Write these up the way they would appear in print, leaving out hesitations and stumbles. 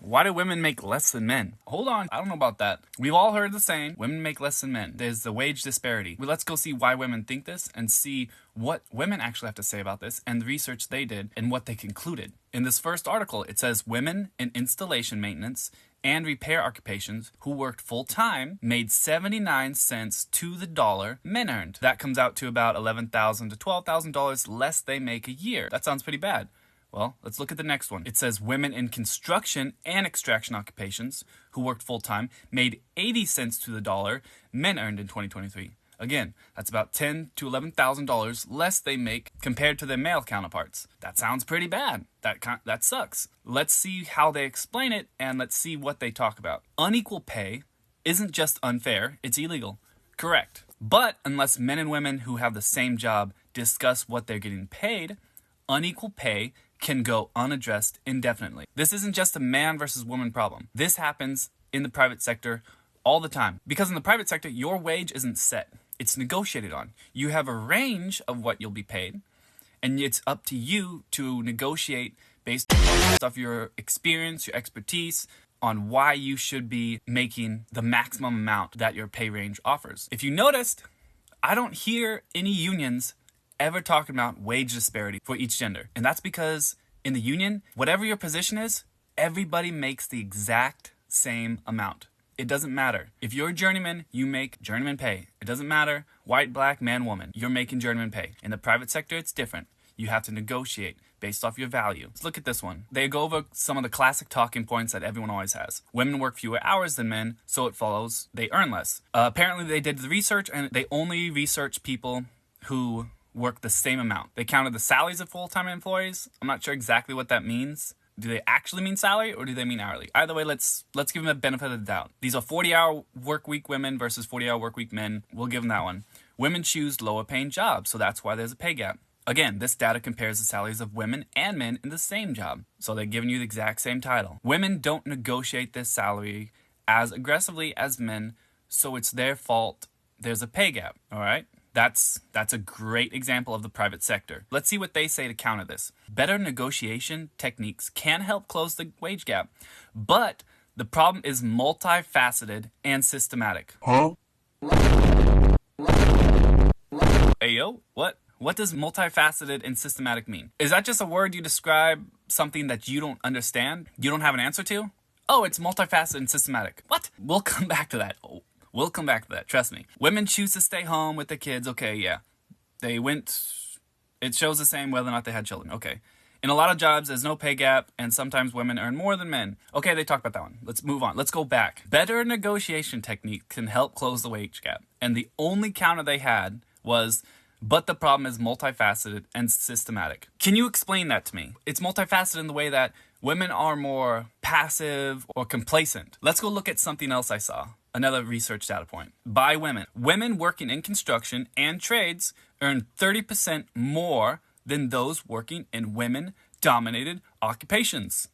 Why do women make less than men? Hold on, I don't know about that. We've all heard the saying, women make less than men. There's the wage disparity. Well, let's go see why women think this and see what women actually have to say about this and the research they did and what they concluded. In this first article, it says women in installation maintenance and repair occupations who worked full-time made 79 cents to the dollar men earned. That comes out to about $11,000 to $12,000 less they make a year. That sounds pretty bad. Well, let's look at the next one. It says women in construction and extraction occupations who worked full-time made 80 cents to the dollar men earned in 2023. Again, that's about $10,000 to $11,000 less they make compared to their male counterparts. That sounds pretty bad. That sucks. Let's see how they explain it, and let's see what they talk about. Unequal pay isn't just unfair, it's illegal. Correct. But unless men and women who have the same job discuss what they're getting paid, unequal pay can go unaddressed indefinitely. This isn't just a man versus woman problem. This happens in the private sector all the time. Because in the private sector, your wage isn't set. It's negotiated on. You have a range of what you'll be paid, and it's up to you to negotiate based off your experience, your expertise, on why you should be making the maximum amount that your pay range offers. If you noticed, I don't hear any unions ever talking about wage disparity for each gender. And that's because in the union, whatever your position is, everybody makes the exact same amount. It doesn't matter. If you're a journeyman, you make journeyman pay. It doesn't matter, white, black, man, woman. You're making journeyman pay. In the private sector, it's different. You have to negotiate based off your value. Let's look at this one. They go over some of the classic talking points that everyone always has. Women work fewer hours than men, so it follows they earn less. Apparently, they did the research, and they only researched people who work the same amount. They counted the salaries of full-time employees. I'm not sure exactly what that means. Do they actually mean salary or do they mean hourly? Either way, let's give them a benefit of the doubt. These are 40-hour work week women versus 40-hour work week men. We'll give them that one. Women choose lower paying jobs, so that's why there's a pay gap. Again, this data compares the salaries of women and men in the same job, so they're giving you the exact same title. Women don't negotiate this salary as aggressively as men, so it's their fault there's a pay gap, all right? That's a great example of the private sector. Let's see what they say to counter this. Better negotiation techniques can help close the wage gap, but the problem is multifaceted and systematic. Huh? Hey, yo, what? What does multifaceted and systematic mean? Is that just a word you describe something that you don't understand? You don't have an answer to? Oh, it's multifaceted and systematic. What? We'll come back to that. We'll come back to that, trust me. Women choose to stay home with the kids. Okay, yeah. It shows the same whether or not they had children. Okay. In a lot of jobs, there's no pay gap, and sometimes women earn more than men. Okay, they talked about that one. Let's move on. Let's go back. Better negotiation technique can help close the wage gap. And the only counter they had was, but the problem is multifaceted and systematic. Can you explain that to me? It's multifaceted in the way that women are more passive or complacent. Let's go look at something else I saw. Another research data point. By women. Women working in construction and trades earn 30% more than those working in women-dominated occupations.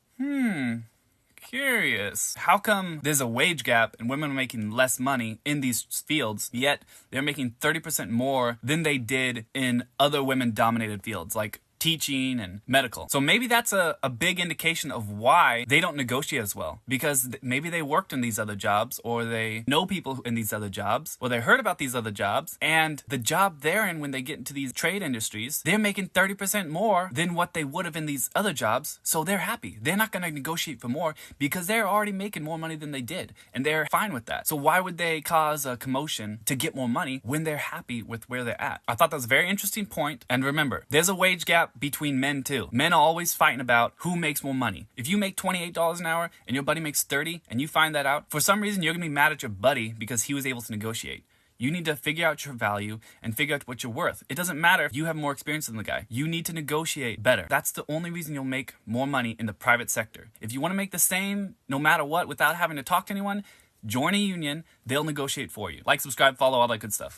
Curious. How come there's a wage gap and women are making less money in these fields, yet they're making 30% more than they did in other women-dominated fields like teaching and medical? So maybe that's a big indication of why they don't negotiate as well, because maybe they worked in these other jobs, or they know people in these other jobs, or they heard about these other jobs, and the job they're in when they get into these trade industries, they're making 30% more than what they would have in these other jobs, so they're happy. They're not going to negotiate for more because they're already making more money than they did, and they're fine with that. So why would they cause a commotion to get more money when they're happy with where they're at? I thought that was a very interesting point, and remember, there's a wage gap between men too. Men are always fighting about who makes more money. If you make $28 an hour and your buddy makes 30 and you find that out, for some reason you're gonna be mad at your buddy because he was able to negotiate. You need to figure out your value and figure out what you're worth. It doesn't matter if you have more experience than the guy. You need to negotiate better. That's the only reason you'll make more money in the private sector. If you want to make the same no matter what without having to talk to anyone, join a union. They'll negotiate for you. Like, subscribe, follow, all that good stuff.